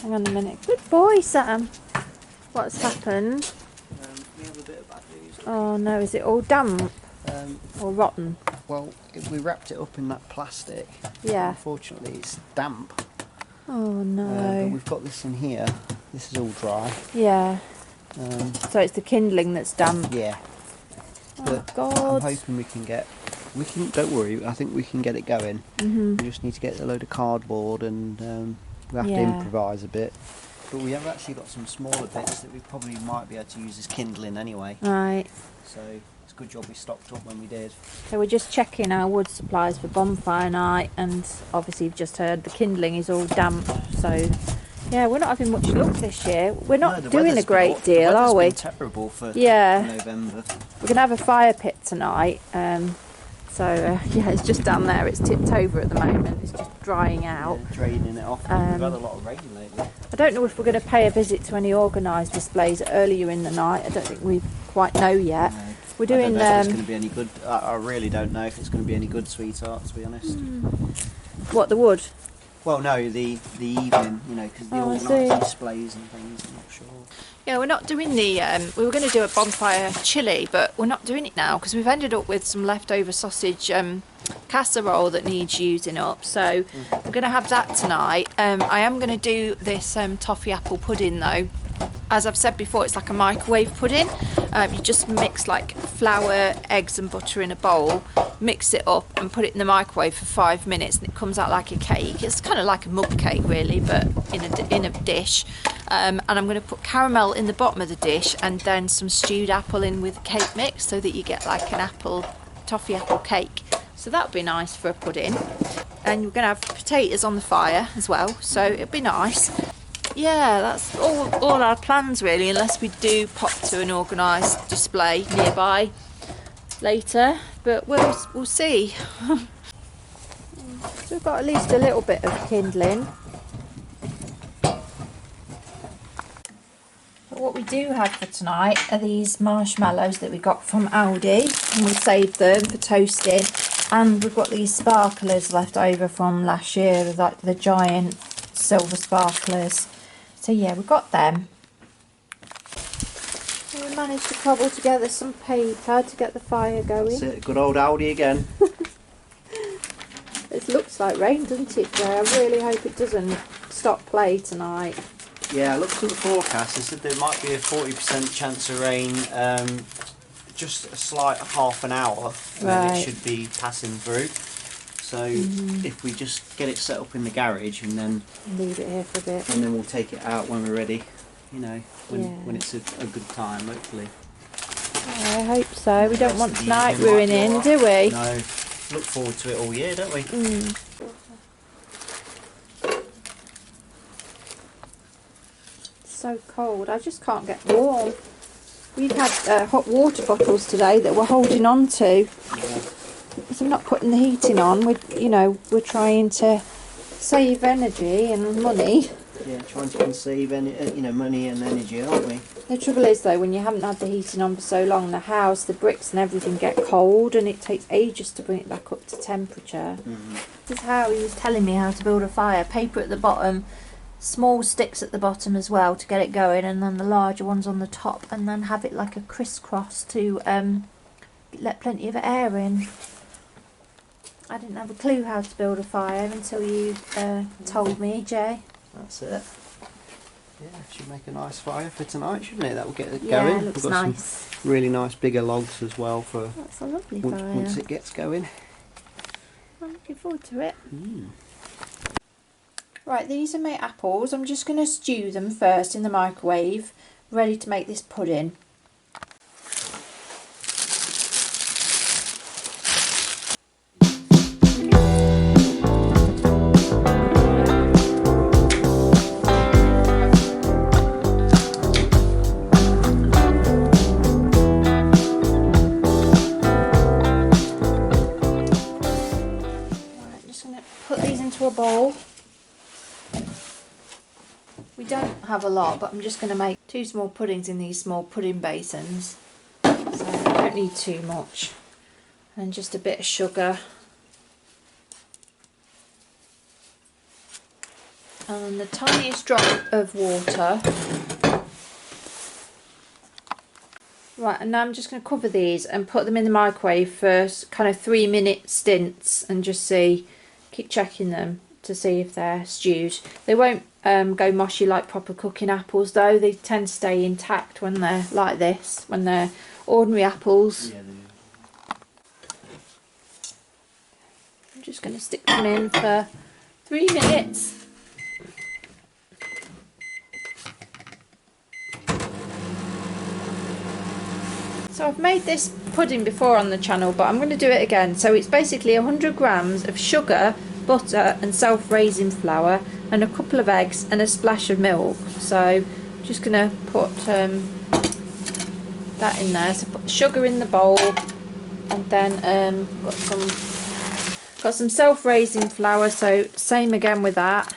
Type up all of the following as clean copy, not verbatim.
Hang on a minute. Good boy, Sam. What's happened? We have a bit of bad news. Oh no, is it all damp or rotten? Well, we wrapped it up in that plastic. Yeah. Unfortunately, it's damp. Oh no. But we've got this in here. This is all dry. Yeah. So it's the kindling that's damp. Yeah. Oh But God. I'm hoping we can. Don't worry. I think we can get it going. We just need to get a load of cardboard and we have to improvise a bit. But we have actually got some smaller bits that we probably might be able to use as kindling anyway. Right. So it's a good job we stocked up when we did. So we're just checking our wood supplies for Bonfire Night, and obviously you've just heard the kindling is all damp. So yeah, we're not having much luck this year. We're not doing a great deal, are we? Been terrible for November. We're gonna have a fire pit tonight. Yeah, it's just down there. It's tipped over at the moment. It's just drying out. Yeah, draining it off. We've had a lot of rain lately. I don't know if we're going to pay a visit to any organised displays earlier in the night. I don't think we quite know yet. No. We're doing. I don't know if it's going to be any good. I really don't know if it's going to be any good, sweetheart. To be honest. What, the wood? Well, no, the evening. You know, because the organised displays and things. I'm not sure. Yeah, we're not doing the. We were going to do a bonfire chili, but we're not doing it now because we've ended up with some leftover sausage casserole that needs using up. So we're going to have that tonight. I am going to do this toffee apple pudding though. As I've said before, it's like a microwave pudding. You just mix like flour, eggs and butter in a bowl, mix it up and put it in the microwave for 5 minutes and it comes out like a cake. It's kind of like a mug cake really, but in a dish. And I'm going to put caramel in the bottom of the dish and then some stewed apple in with the cake mix so that you get like an toffee apple cake. So that would be nice for a pudding. And we're going to have potatoes on the fire as well, so it'd be nice. Yeah, that's all our plans really, unless we do pop to an organised display nearby later, but we'll see. So we've got at least a little bit of kindling. But what we do have for tonight are these marshmallows that we got from Aldi, and we saved them for toasting, and we've got these sparklers left over from last year, like the giant silver sparklers. So yeah, we got them. We managed to cobble together some paper to get the fire going. That's it, good old Aldi again. It looks like rain, doesn't it, Jay? I really hope it doesn't stop play tonight. Yeah, I looked at the forecast. They said there might be a 40% chance of rain, just a slight half an hour, and then it should be passing through. So if we just get it set up in the garage and then leave it here for a bit, and then we'll take it out when we're ready, you know, when it's a good time, hopefully. I hope so. We don't want tonight ruining, do we? No, look forward to it all year, don't we? It's so cold, I just can't get warm. We've had hot water bottles today that we're holding on to. So I'm not putting the heating on. We're trying to save energy and money. Yeah, trying to conserve money and energy, aren't we? The trouble is though, when you haven't had the heating on for so long, the house, the bricks and everything get cold, and it takes ages to bring it back up to temperature. This is how he was telling me how to build a fire. Paper at the bottom, small sticks at the bottom as well to get it going, and then the larger ones on the top, and then have it like a crisscross to let plenty of air in. I didn't have a clue how to build a fire until you told me, Jay. That's it. Yeah, should make a nice fire for tonight, shouldn't it? That will get it going. Yeah, it looks We've got nice. some really nice bigger logs as well for That's a lovely fire. once it gets going. I'm looking forward to it. Right, these are my apples. I'm just going to stew them first in the microwave, ready to make this pudding. A bowl. We don't have a lot, but I'm just going to make 2 small puddings in these small pudding basins, so I don't need too much, and just a bit of sugar And the tiniest drop of water. Right, and now I'm just going to cover these and put them in the microwave for kind of 3-minute stints and just see, keep checking them to see if they're stewed. They won't go mushy like proper cooking apples though. They tend to stay intact when they're like this, when they're ordinary apples. Yeah, they do. I'm just going to stick them in for 3 minutes. So I've made this pudding before on the channel, but I'm going to do it again. So it's basically 100 grams of sugar, butter and self-raising flour and a couple of eggs and a splash of milk. So I'm just going to put that in there. So put the sugar in the bowl, and then got some self-raising flour, so same again with that.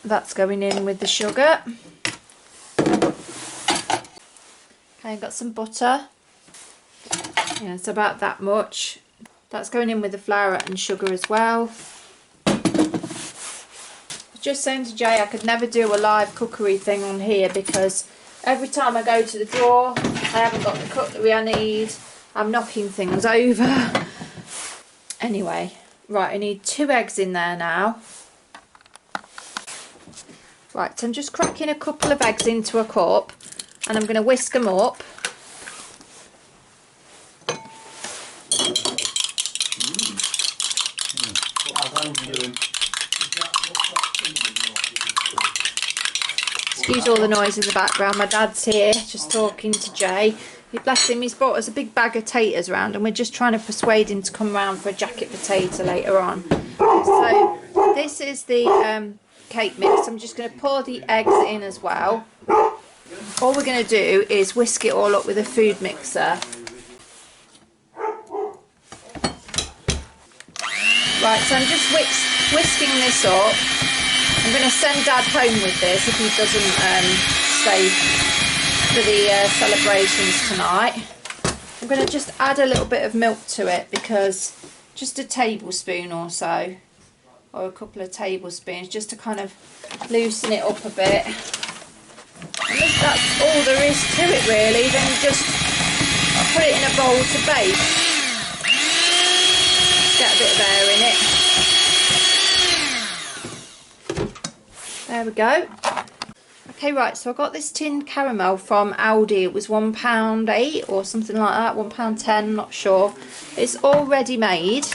That's going in with the sugar. Okay, got some butter. Yeah, it's about that much. That's going in with the flour and sugar as well. I was just saying to Jay I could never do a live cookery thing on here because every time I go to the drawer I haven't got the cutlery I need. I'm knocking things over. Anyway, right, I need 2 eggs in there now. Right, so I'm just cracking a couple of eggs into a cup and I'm going to whisk them up. Excuse all the noise in the background. My dad's here just talking to Jay. Bless him, he's brought us a big bag of taters round and we're just trying to persuade him to come round for a jacket potato later on. So this is the cake mix. I'm just going to pour the eggs in as well. All we're going to do is whisk it all up with a food mixer. Right, so I'm just whisking this up. I'm going to send Dad home with this if he doesn't stay for the celebrations tonight. I'm going to just add a little bit of milk to it, because just a tablespoon or so, or a couple of tablespoons, just to kind of loosen it up a bit. And that's all there is to it really. Then just put it in a bowl to bake. Get a bit of air in it. There we go. Okay, right, so I got this tin caramel from Aldi. It was £1.8 or something like that, £1.10, not sure. It's already made.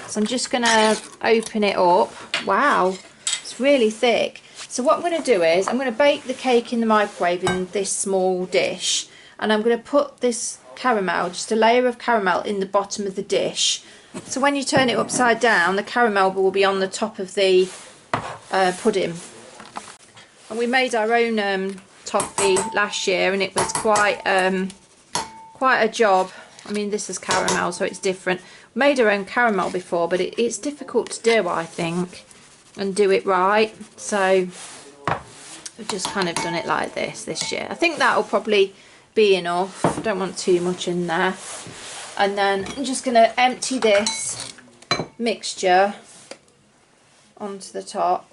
So I'm just going to open it up. Wow, it's really thick. So what I'm going to do is I'm going to bake the cake in the microwave in this small dish. And I'm going to put this caramel, just a layer of caramel, in the bottom of the dish. So when you turn it upside down, the caramel will be on the top of the pudding. And we made our own toffee last year, and it was quite a job. I mean, this is caramel, so it's different. We made our own caramel before, but it's difficult to do, I think, and do it right. So we've just kind of done it like this year. I think that'll probably be enough. I don't want too much in there. And then I'm just going to empty this mixture onto the top.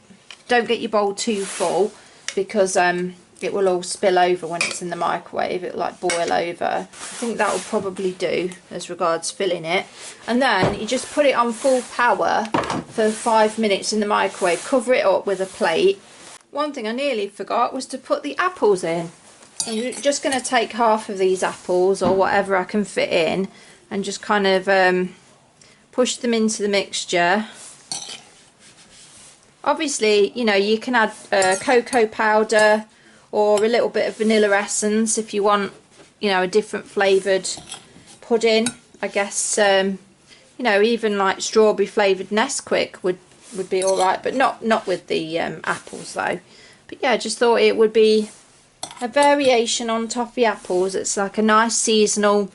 Don't get your bowl too full, because it will all spill over when it's in the microwave. It'll like boil over. I think that will probably do as regards filling it. And then you just put it on full power for 5 minutes in the microwave. Cover it up with a plate. One thing I nearly forgot was to put the apples in. I'm just going to take half of these apples, or whatever I can fit in, and just kind of push them into the mixture. Obviously, you know, you can add cocoa powder or a little bit of vanilla essence if you want, you know, a different flavoured pudding. I guess, you know, even like strawberry flavoured Nesquik would be alright, but not with the apples though. But yeah, I just thought it would be a variation on toffee apples. It's like a nice seasonal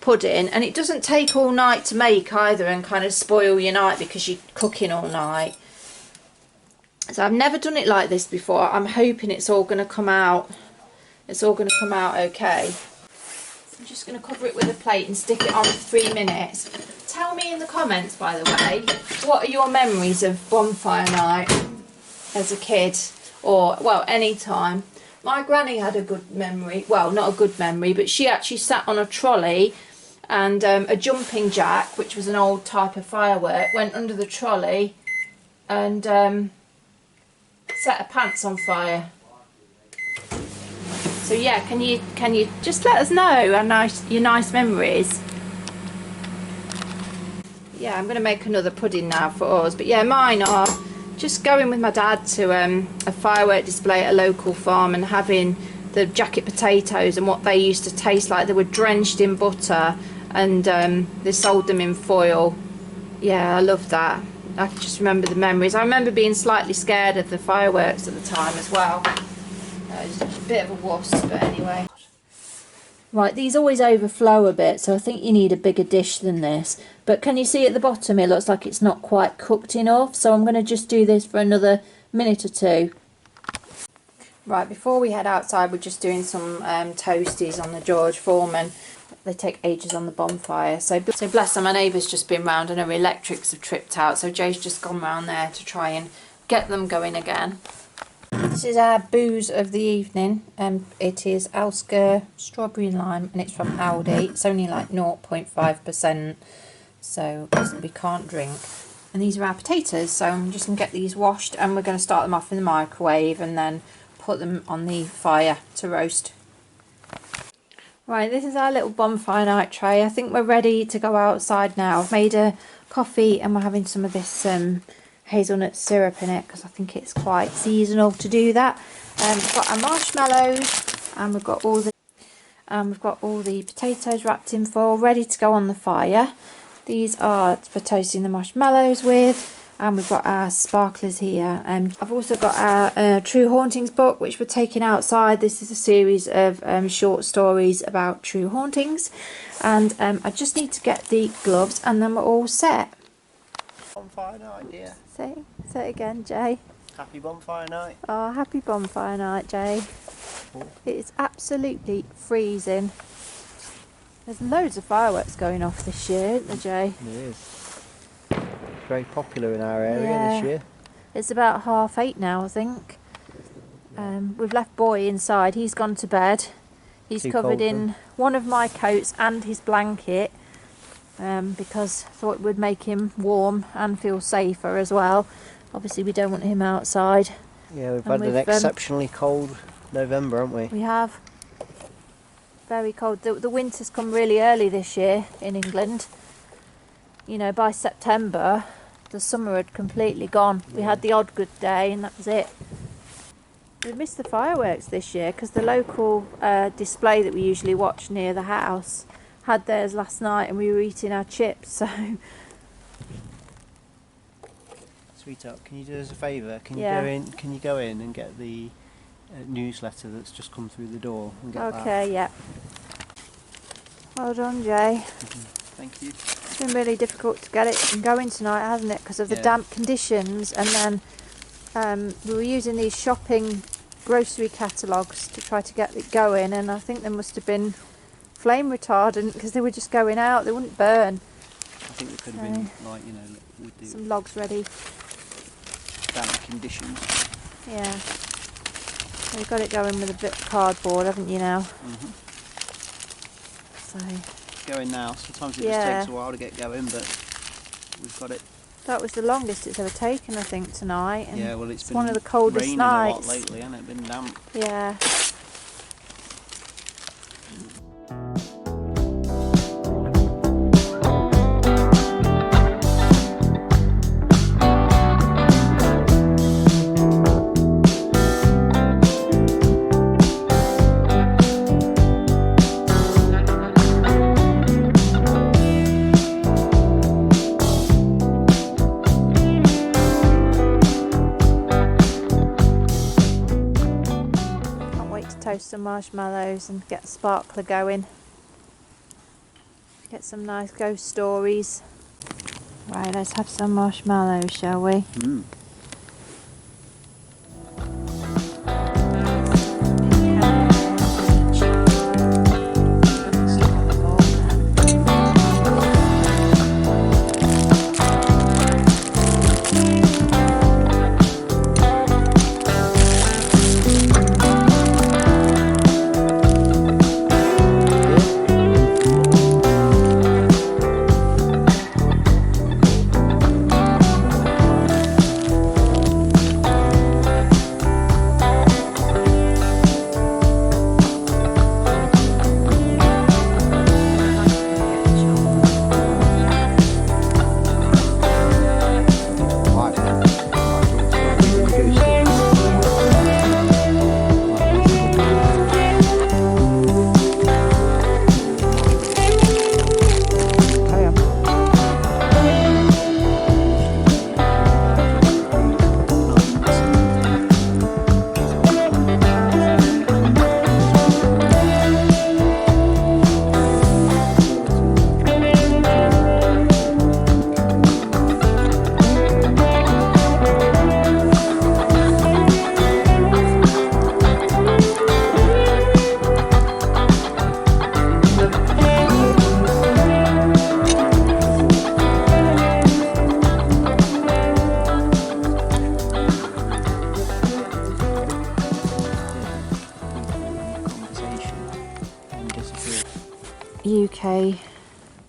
pudding, and it doesn't take all night to make either and kind of spoil your night because you're cooking all night. So I've never done it like this before. I'm hoping it's all going to come out. It's all going to come out okay. I'm just going to cover it with a plate and stick it on for 3 minutes. Tell me in the comments, by the way, what are your memories of Bonfire Night? as a kid, or well, any time. My granny had a good memory. Well, not a good memory, but she actually sat on a trolley, and a jumping jack, which was an old type of firework, went under the trolley and set her pants on fire. So yeah, can you just let us know how nice your nice memories? Yeah, I'm going to make another pudding now for us. But yeah, mine are just going with my dad to a firework display at a local farm and having the jacket potatoes and what they used to taste like. They were drenched in butter and they sold them in foil. Yeah, I love that. I can just remember the memories. I remember being slightly scared of the fireworks at the time as well. It was a bit of a wuss, but anyway. Right, these always overflow a bit, so I think you need a bigger dish than this. But can you see at the bottom it looks like it's not quite cooked enough, so I'm going to just do this for another minute or two. Right, before we head outside, we're just doing some toasties on the George Foreman. They take ages on the bonfire, so bless them. My neighbour's just been round and her electrics have tripped out, so Jay's just gone round there to try and get them going again. This is our booze of the evening. It is Elsker strawberry and lime, and it's from Aldi. It's only like 0.5%, so we can't drink. And these are our potatoes, so I'm just going to get these washed, and we're going to start them off in the microwave and then put them on the fire to roast. Right, this is our little bonfire night tray. I think we're ready to go outside now. I've made a coffee and we're having some of this hazelnut syrup in it because I think it's quite seasonal to do that. We've got our marshmallows and we've got all the potatoes wrapped in foil ready to go on the fire. These are for toasting the marshmallows with, and we've got our sparklers here. I've also got our True Hauntings book, which we're taking outside. This is a series of short stories about true hauntings, and I just need to get the gloves and then we're all set. Bonfire night, dear. Say it again, Jay. Happy bonfire night. Oh, happy bonfire night, Jay. It is absolutely freezing. There's loads of fireworks going off this year, isn't there, Jay? It is. Very popular in our area this year. It's about 8:30 now, I think. We've left Boy inside. He's gone to bed. He's covered in one of my coats and his blanket because I thought it would make him warm and feel safer as well. Obviously we don't want him outside. Yeah, we've had an exceptionally cold November, haven't we? We have. Very cold. The winter's come really early this year in England. You know, by September the summer had completely gone. We had the odd good day and that was it. We missed the fireworks this year because the local display that we usually watch near the house had theirs last night and we were eating our chips, so... Sweetheart, can you do us a favour? Can you go in and get the newsletter that's just come through the door and get that? Okay, yeah. Well done, Jay. Thank you. It's been really difficult to get it going tonight, hasn't it? Because of the damp conditions, and then we were using these shopping grocery catalogues to try to get it going, and I think they must have been flame retardant because they were just going out. They wouldn't burn. I think it could have been like, you know, with the some logs ready. damp conditions. Yeah. So you've got it going with a bit of cardboard, haven't you now? So. Going now. Sometimes it just takes a while to get going, but we've got it. That was the longest it's ever taken, I think, tonight. And yeah, well, it's been one of the coldest raining nights a lot lately, hasn't it? Been damp. Yeah. Toast some marshmallows and get a sparkler going. Get some nice ghost stories. Right, let's have some marshmallows, shall we? UK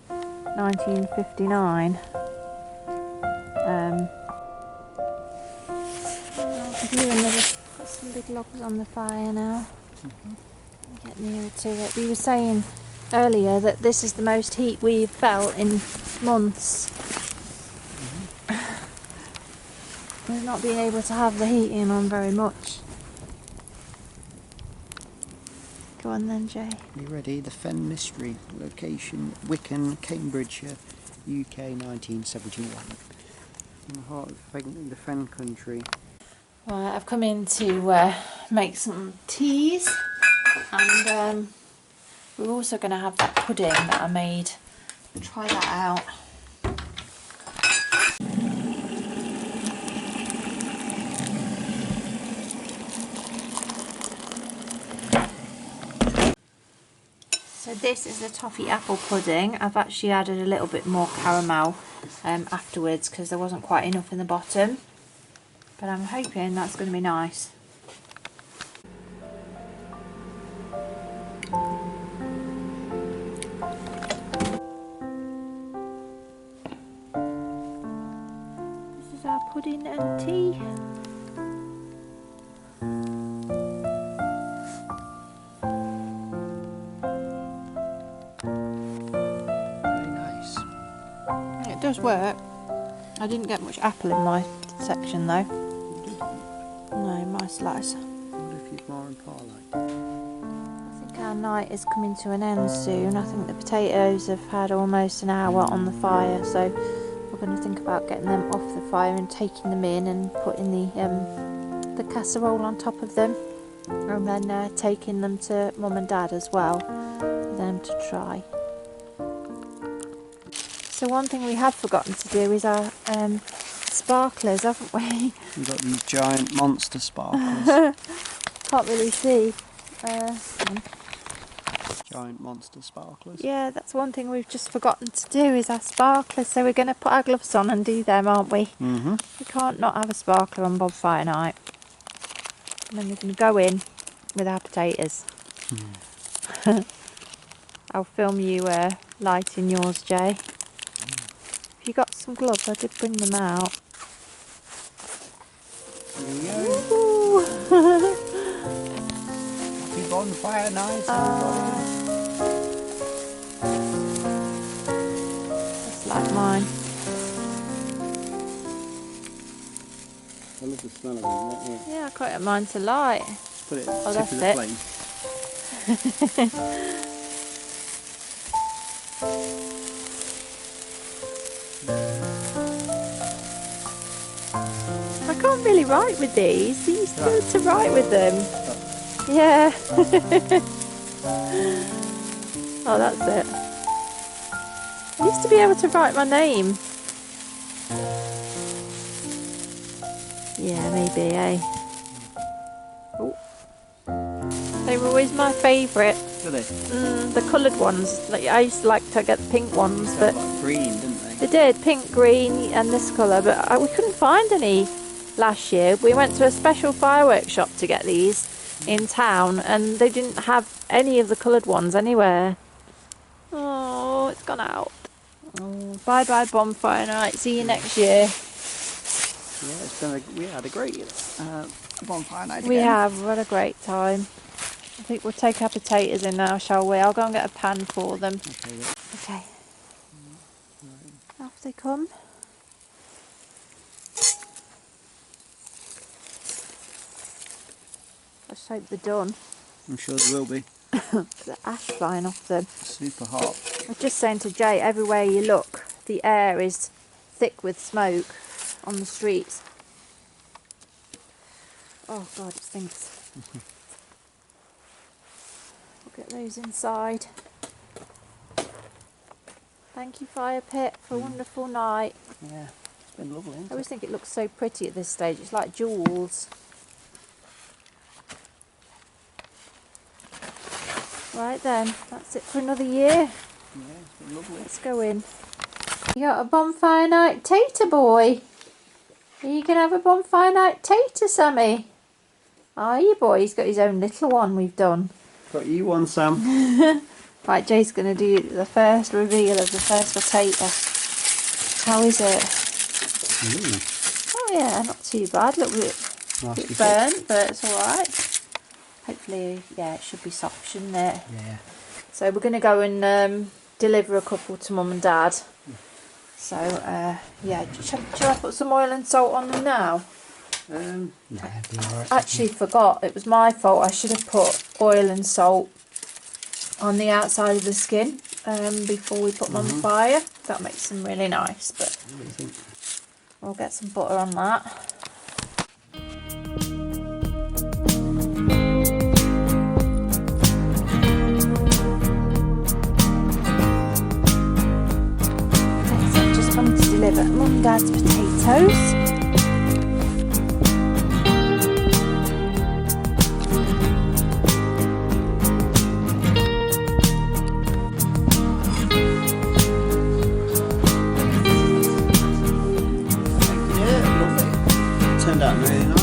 1959. I'll give you another. Got some big logs on the fire now. Get nearer to it. We were saying earlier that this is the most heat we've felt in months. We've not been able to have the heating on very much. Go on then, Jay. You ready? The Fen Mystery. Location Wicken, Cambridgeshire, UK 1971. In the heart of the Fen country. Right, I've come in to make some teas, and we're also going to have that pudding that I made. Try that out. So this is the toffee apple pudding. I've actually added a little bit more caramel afterwards because there wasn't quite enough in the bottom. But I'm hoping that's going to be nice. This is our pudding and tea. Very nice. It does work. I didn't get much apple in my section though. No, my slice. What if you'd more impolite? I think our night is coming to an end soon. I think the potatoes have had almost an hour on the fire, so we're going to think about getting them off the fire and taking them in and putting the casserole on top of them, and then taking them to Mum and Dad as well for them to try. So one thing we have forgotten to do is our sparklers, haven't we? We've got these giant monster sparklers. Can't really see. Giant monster sparklers. Yeah, that's one thing we've just forgotten to do is our sparklers. So we're going to put our gloves on and do them, aren't we? Mm-hmm. We can't not have a sparkler on Bonfire Night. And then we're going to go in with our potatoes. I'll film you lighting yours, Jay. If you got some gloves, I did bring them out. Here we go. Ooh. Happy Bonfire Night, everybody. Just like mine. I love the smell of them, don't you? Yeah, I quite like mine to light. Put it Oh, tip that's of the it. flame. I can't really write with these. You used to be able to write with them. Yeah. Oh, that's it. I used to be able to write my name. Yeah, maybe, eh? Oh. They were always my favourite. Do they? The coloured ones. Like I used to like to get the pink ones, but Like green, didn't they? they did pink, green, and this colour. But we couldn't find any last year. We went to a special fireworks shop to get these in town, and they didn't have any of the coloured ones anywhere. Oh, it's gone out. Oh, bye bye Bonfire Night. See you next year. Yeah, it's been we had a great bonfire night again. We have. We've had a great time. I think we'll take our potatoes in now, shall we? I'll go and get a pan for them. Okay, yeah. Okay. Off they come. Let's hope they're done. I'm sure there will be. The ash flying off them. Super hot. I was just saying to Jay, everywhere you look, the air is thick with smoke on the streets. Oh God, it stinks. We'll get those inside. Thank you, Fire Pit, for a wonderful night. Yeah, it's been lovely, I hasn't always it? think it looks so pretty at this stage. It's like jewels. Right then, that's it for another year. Yeah, it's been lovely. Let's go in. You got a Bonfire Night tater, boy. Are you going to have a Bonfire Night tater, Sammy? Are you, boy? He's got his own little one we've done. Got you one, Sam. Right, Jay's going to do the first reveal of the first potato. How is it? Oh yeah, not too bad. A little bit burnt, but it's alright. Hopefully, yeah, it should be soft, shouldn't it? Yeah. So we're going to go and deliver a couple to Mum and Dad. So, yeah, shall I put some oil and salt on them now? No, it'd be alright. Actually forgot, it was my fault. I should have put oil and salt on the outside of the skin before we put them on the fire. That makes them really nice, but What do you think? we'll get some butter on that. So I've just come to deliver Mum and Dad's potatoes. Turned out really nice.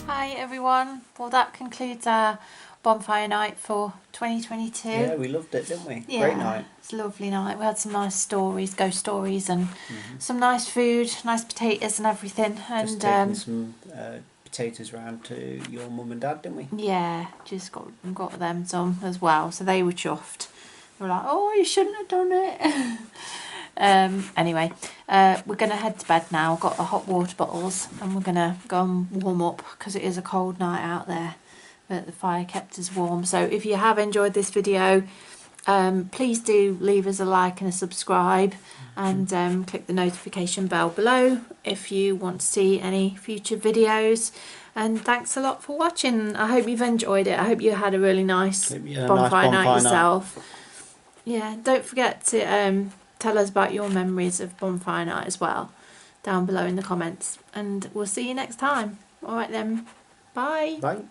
Hi everyone, well that concludes our bonfire night for 2022. Yeah, we loved it, didn't we? Yeah, Great night. It's a lovely night. We had some nice stories, ghost stories, and some nice food, nice potatoes and everything. And Just taking some potatoes round to your mum and dad, didn't we? yeah, just got them some as well. So they were chuffed. They were like, "Oh, you shouldn't have done it." Anyway, we're going to head to bed now. Got the hot water bottles and we're going to go and warm up because it is a cold night out there, but the fire kept us warm. So if you have enjoyed this video, please do leave us a like and a subscribe, and click the notification bell below if you want to see any future videos. And thanks a lot for watching. I hope you've enjoyed it. I hope you had a really nice bonfire night yourself. Yeah, don't forget to tell us about your memories of bonfire night as well down below in the comments, and we'll see you next time. All right then, bye. Bye.